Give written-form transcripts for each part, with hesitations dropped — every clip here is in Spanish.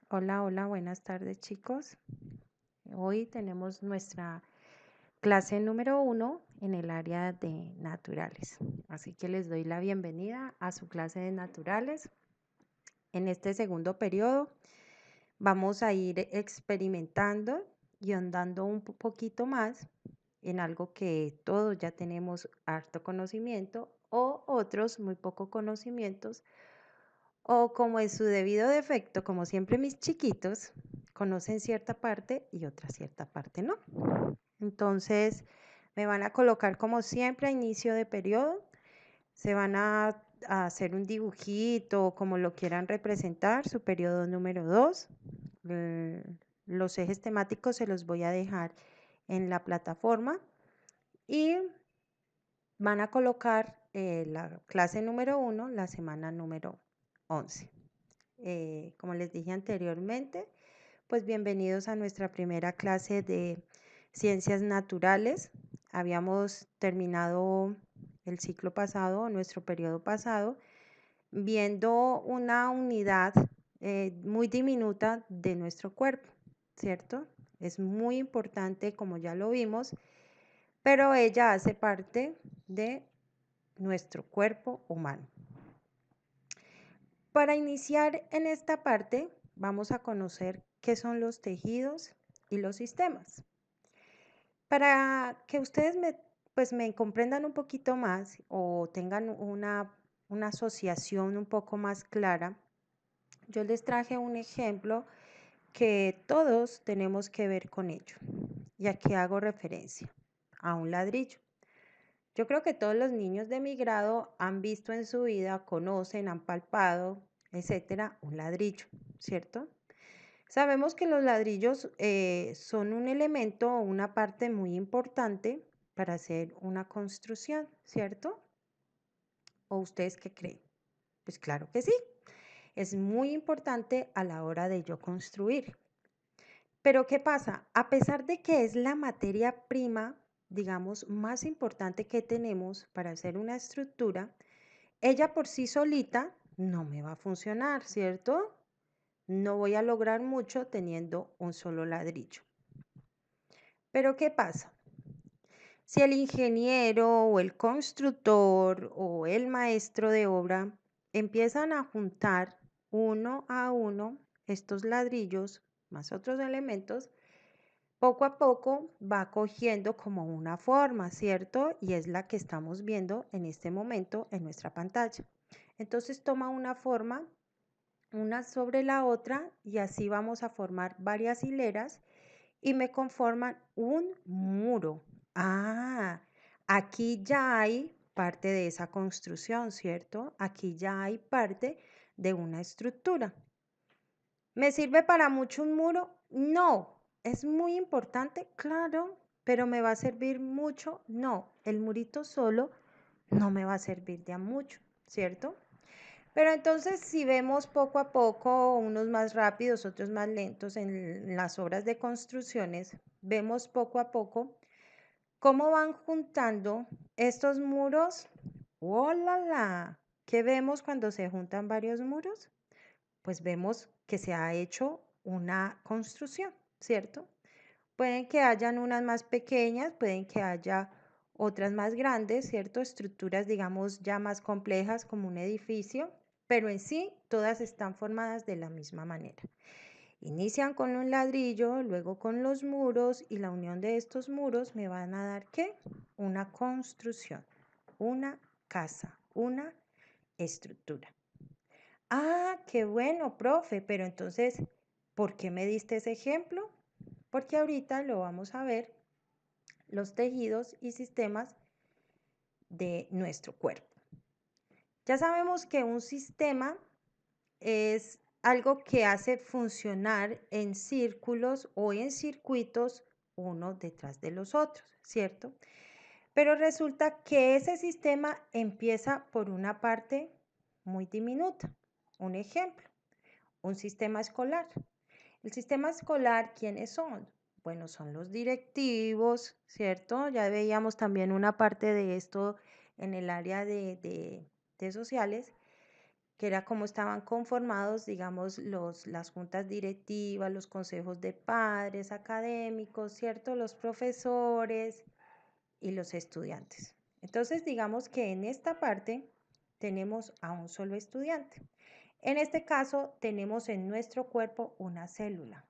Hola, hola, buenas tardes chicos. Hoy tenemos nuestra clase número 1 en el área de naturales. Así que les doy la bienvenida a su clase de naturales. En este segundo periodo vamos a ir experimentando y andando un poquito más en algo que todos ya tenemos harto conocimiento o otros muy poco conocimientos o como en su debido defecto, como siempre mis chiquitos, conocen cierta parte y otra cierta parte no. Entonces, me van a colocar como siempre a inicio de periodo, se van a hacer un dibujito, como lo quieran representar, su periodo número 2. Los ejes temáticos se los voy a dejar en la plataforma y van a colocar la clase número 1, la semana número 11. Como les dije anteriormente, pues bienvenidos a nuestra primera clase de ciencias naturales. Habíamos terminado el ciclo pasado, nuestro periodo pasado, viendo una unidad muy diminuta de nuestro cuerpo, ¿cierto? Es muy importante, como ya lo vimos, pero ella hace parte de nuestro cuerpo humano. Para iniciar en esta parte, vamos a conocer qué son los tejidos y los sistemas. Para que ustedes me comprendan un poquito más o tengan una asociación un poco más clara, yo les traje un ejemplo que todos tenemos que ver con ello. Y aquí hago referencia a un ladrillo. Yo creo que todos los niños de mi grado han visto en su vida, conocen, han palpado, etcétera, un ladrillo, ¿cierto? Sabemos que los ladrillos son un elemento o una parte muy importante para hacer una construcción, ¿cierto? ¿O ustedes qué creen? Pues claro que sí, es muy importante a la hora de yo construir. Pero ¿qué pasa? A pesar de que es la materia prima, digamos, más importante que tenemos para hacer una estructura, ella por sí solita no me va a funcionar, ¿cierto? No voy a lograr mucho teniendo un solo ladrillo. Pero ¿qué pasa? Si el ingeniero o el constructor o el maestro de obra empiezan a juntar uno a uno estos ladrillos más otros elementos, poco a poco va cogiendo como una forma, ¿cierto? Y es la que estamos viendo en este momento en nuestra pantalla. Entonces toma una forma, una sobre la otra, y así vamos a formar varias hileras y me conforman un muro. Ah, aquí ya hay parte de esa construcción, ¿cierto? Aquí ya hay parte de una estructura. ¿Me sirve para mucho un muro? No. ¿Es muy importante? Claro, pero ¿me va a servir mucho? No. El murito solo no me va a servir de a mucho, ¿cierto? Pero entonces, si vemos poco a poco, unos más rápidos, otros más lentos en las obras de construcciones, vemos poco a poco cómo van juntando estos muros. ¡Oh, la, la! ¿Qué vemos cuando se juntan varios muros? Pues vemos que se ha hecho una construcción, ¿cierto? Pueden que hayan unas más pequeñas, pueden que haya otras más grandes, ¿cierto? Estructuras, digamos, ya más complejas como un edificio, pero en sí todas están formadas de la misma manera. Inician con un ladrillo, luego con los muros y la unión de estos muros me van a dar ¿qué? Una construcción, una casa, una estructura. Ah, qué bueno, profe, pero entonces, ¿por qué me diste ese ejemplo? Porque ahorita lo vamos a ver, los tejidos y sistemas de nuestro cuerpo. Ya sabemos que un sistema es algo que hace funcionar en círculos o en circuitos uno detrás de los otros, ¿cierto? Pero resulta que ese sistema empieza por una parte muy diminuta. Un ejemplo, un sistema escolar. El sistema escolar, ¿quiénes son? Bueno, son los directivos, ¿cierto? Ya veíamos también una parte de esto en el área de sociales. que era cómo estaban conformados, digamos, las juntas directivas, los consejos de padres académicos, ¿cierto? Los profesores y los estudiantes. Entonces, digamos que en esta parte tenemos a un solo estudiante. En este caso, tenemos en nuestro cuerpo una célula.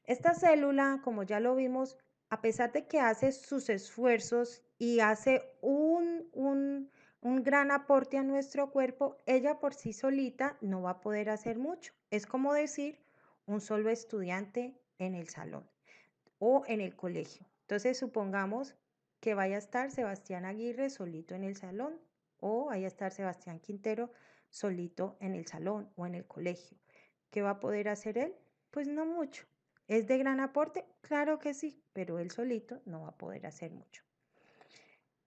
Esta célula, como ya lo vimos, a pesar de que hace sus esfuerzos y hace un gran aporte a nuestro cuerpo, ella por sí solita no va a poder hacer mucho. Es como decir un solo estudiante en el salón o en el colegio. Entonces, supongamos que vaya a estar Sebastián Aguirre solito en el salón o vaya a estar Sebastián Quintero solito en el salón o en el colegio. ¿Qué va a poder hacer él? Pues no mucho. ¿Es de gran aporte? Claro que sí, pero él solito no va a poder hacer mucho.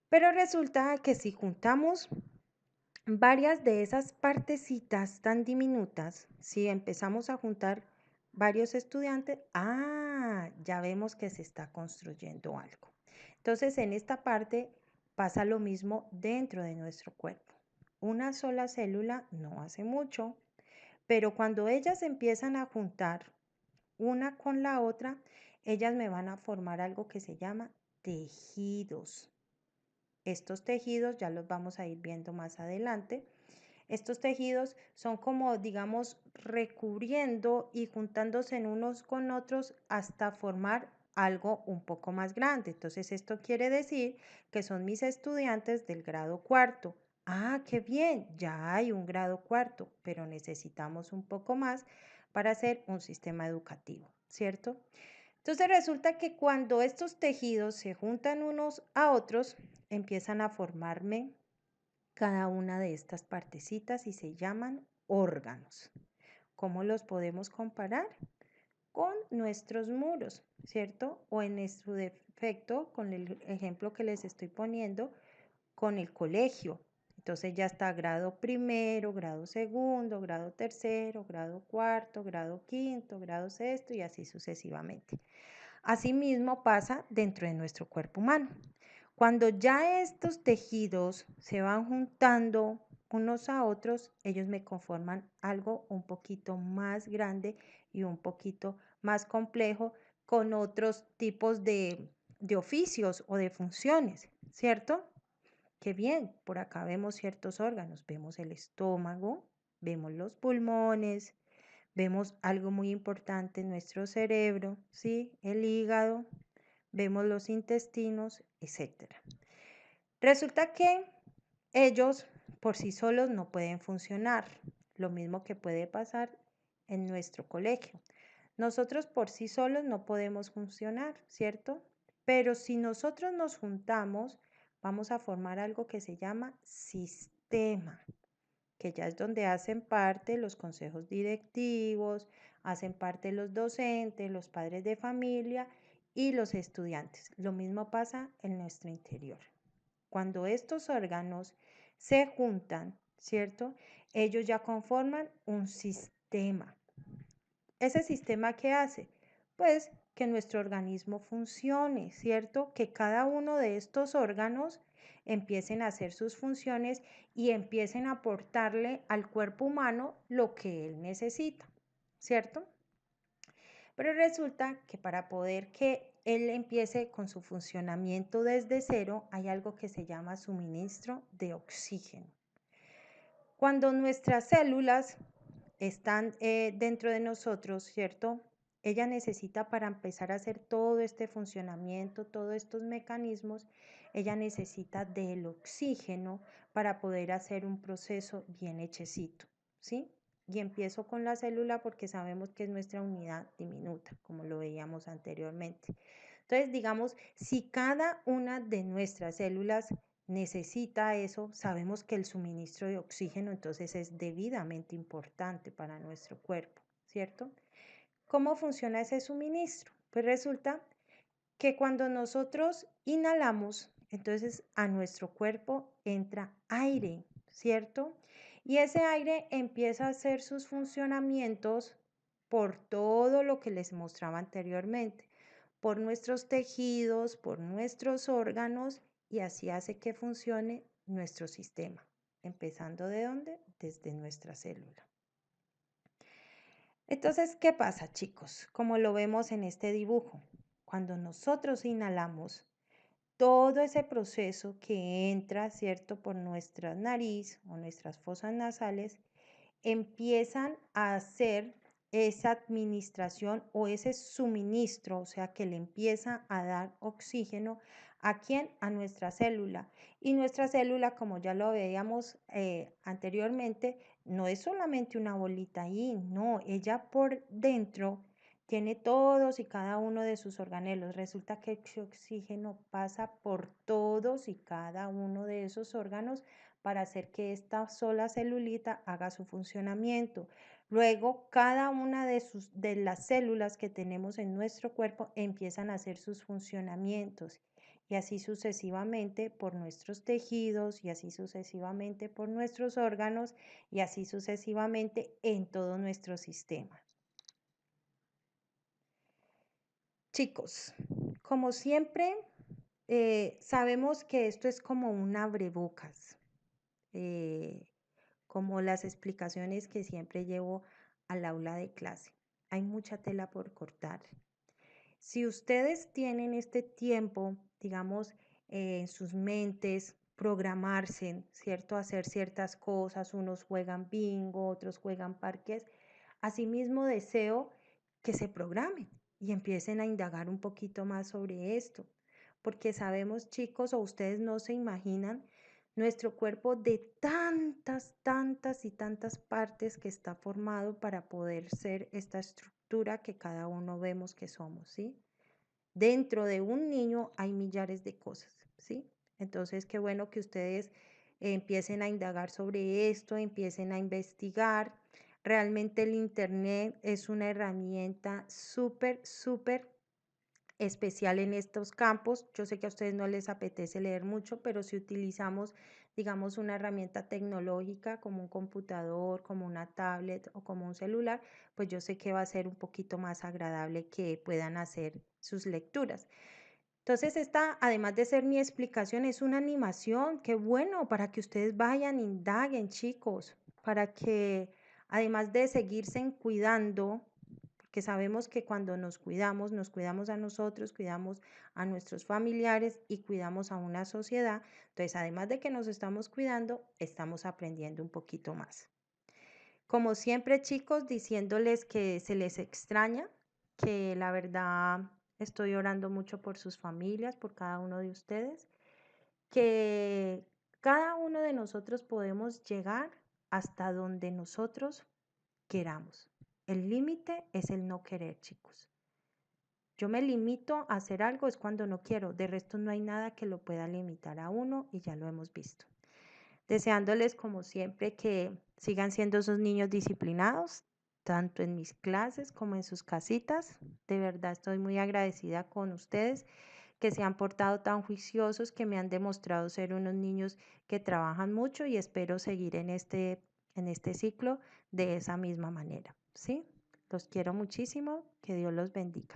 Pero resulta que si juntamos varias de esas partecitas tan diminutas, si empezamos a juntar varios estudiantes, ya vemos que se está construyendo algo. Entonces, en esta parte pasa lo mismo dentro de nuestro cuerpo. Una sola célula no hace mucho, pero cuando ellas empiezan a juntar una con la otra, ellas me van a formar algo que se llama tejidos. Estos tejidos ya los vamos a ir viendo más adelante. Estos tejidos son como, digamos, recubriendo y juntándose en unos con otros hasta formar algo un poco más grande. Entonces, esto quiere decir que son mis estudiantes del grado cuarto. Qué bien, ya hay un grado cuarto, pero necesitamos un poco más para hacer un sistema educativo, ¿cierto? Entonces resulta que cuando estos tejidos se juntan unos a otros, empiezan a formarme cada una de estas partecitas y se llaman órganos. ¿Cómo los podemos comparar? Con nuestros muros, ¿cierto? O en su defecto, con el ejemplo que les estoy poniendo, con el colegio. Entonces ya está grado primero, grado segundo, grado tercero, grado cuarto, grado quinto, grado sexto y así sucesivamente. Asimismo pasa dentro de nuestro cuerpo humano. Cuando ya estos tejidos se van juntando unos a otros, ellos me conforman algo un poquito más grande y un poquito más complejo con otros tipos de oficios o de funciones, ¿cierto? Qué bien, por acá vemos ciertos órganos, vemos el estómago, vemos los pulmones, vemos algo muy importante en nuestro cerebro, ¿sí? El hígado, vemos los intestinos, etcétera. Resulta que ellos por sí solos no pueden funcionar, lo mismo que puede pasar en nuestro colegio. Nosotros por sí solos no podemos funcionar, ¿cierto? Pero si nosotros nos juntamos, vamos a formar algo que se llama sistema, que ya es donde hacen parte los consejos directivos, hacen parte los docentes, los padres de familia y los estudiantes. Lo mismo pasa en nuestro interior. Cuando estos órganos se juntan, ¿cierto? Ellos ya conforman un sistema. ¿Ese sistema qué hace? Pues que nuestro organismo funcione, ¿cierto? Que cada uno de estos órganos empiecen a hacer sus funciones y empiecen a aportarle al cuerpo humano lo que él necesita, ¿cierto? Pero resulta que para poder que él empiece con su funcionamiento desde cero, hay algo que se llama suministro de oxígeno. Cuando nuestras células están dentro de nosotros, ¿cierto? Ella necesita para empezar a hacer todo este funcionamiento, todos estos mecanismos, ella necesita del oxígeno para poder hacer un proceso bien hechecito, ¿sí? Y empiezo con la célula porque sabemos que es nuestra unidad diminuta, como lo veíamos anteriormente. Entonces, digamos, si cada una de nuestras células necesita eso, sabemos que el suministro de oxígeno entonces es debidamente importante para nuestro cuerpo, ¿cierto? ¿Cómo funciona ese suministro? Pues resulta que cuando nosotros inhalamos, entonces a nuestro cuerpo entra aire, ¿cierto? Y ese aire empieza a hacer sus funcionamientos por todo lo que les mostraba anteriormente, por nuestros tejidos, por nuestros órganos y así hace que funcione nuestro sistema. empezando ¿de dónde? Desde nuestra célula. Entonces, ¿qué pasa, chicos? Como lo vemos en este dibujo, cuando nosotros inhalamos, todo ese proceso que entra, ¿cierto?, por nuestra nariz o nuestras fosas nasales, empiezan a hacer esa administración o ese suministro, o sea, que le empieza a dar oxígeno. ¿A quién? A nuestra célula. Y nuestra célula, como ya lo veíamos anteriormente, no es solamente una bolita ahí, no, ella por dentro tiene todos y cada uno de sus organelos. Resulta que ese oxígeno pasa por todos y cada uno de esos órganos para hacer que esta sola celulita haga su funcionamiento. Luego, cada una de las células que tenemos en nuestro cuerpo empiezan a hacer sus funcionamientos y así sucesivamente por nuestros tejidos y así sucesivamente por nuestros órganos y así sucesivamente en todo nuestro sistema. Chicos, como siempre, sabemos que esto es como un abrebocas. eh, como las explicaciones que siempre llevo al aula de clase. Hay mucha tela por cortar. Si ustedes tienen este tiempo, digamos, en sus mentes, programarse, ¿cierto? Hacer ciertas cosas, unos juegan bingo, otros juegan parques. Asimismo, deseo que se programen y empiecen a indagar un poquito más sobre esto, porque sabemos, chicos, o ustedes no se imaginan nuestro cuerpo de tantas, tantas y tantas partes que está formado para poder ser esta estructura que cada uno vemos que somos, ¿sí? Dentro de un niño hay millares de cosas, ¿sí? Entonces, qué bueno que ustedes empiecen a indagar sobre esto, empiecen a investigar. Realmente el Internet es una herramienta súper, súper especial en estos campos. Yo sé que a ustedes no les apetece leer mucho, pero si utilizamos, digamos, una herramienta tecnológica como un computador, como una tablet o como un celular, pues yo sé que va a ser un poquito más agradable que puedan hacer sus lecturas. Entonces, esta, además de ser mi explicación, es una animación. Qué bueno para que ustedes vayan, indaguen, chicos, para que además de seguirse cuidando, porque sabemos que cuando nos cuidamos a nosotros, cuidamos a nuestros familiares y cuidamos a una sociedad. Entonces, además de que nos estamos cuidando, estamos aprendiendo un poquito más. Como siempre, chicos, diciéndoles que se les extraña, que la verdad estoy orando mucho por sus familias, por cada uno de ustedes, que cada uno de nosotros podemos llegar hasta donde nosotros queramos. El límite es el no querer, chicos. Yo me limito a hacer algo es cuando no quiero, de resto no hay nada que lo pueda limitar a uno y ya lo hemos visto. Deseándoles como siempre que sigan siendo esos niños disciplinados, tanto en mis clases como en sus casitas. De verdad estoy muy agradecida con ustedes que se han portado tan juiciosos, que me han demostrado ser unos niños que trabajan mucho y espero seguir en este ciclo de esa misma manera, ¿sí? Los quiero muchísimo, que Dios los bendiga.